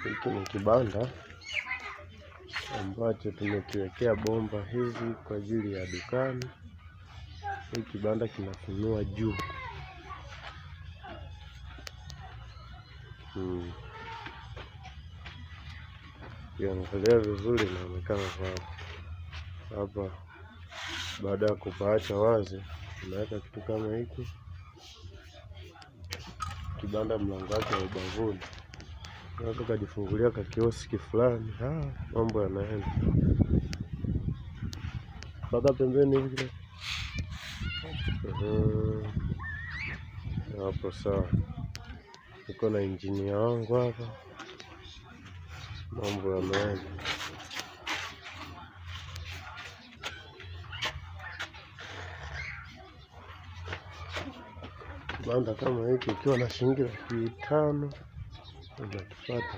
Hiki ni kibanda ambacho tumekiwekea bomba hizi kwa ajili ya dukani. Hii kibanda kinafunua juu. Ukiangalia vizuri inaonekana hapa. Baada ya kupaacha wazi, tunaweka kitu kama hiki. Kibanda mlango wake wa ubavuni. Unaweza kujifungulia kwa kioski fulani. Mambo yanaenda. Mpaka pembeni hivi. Hapo sawa. Niko na engineer wangu hapa. Mambo yanaenda. Kibanda kama hiki ukiwa na shilingi 5,000 unakipata.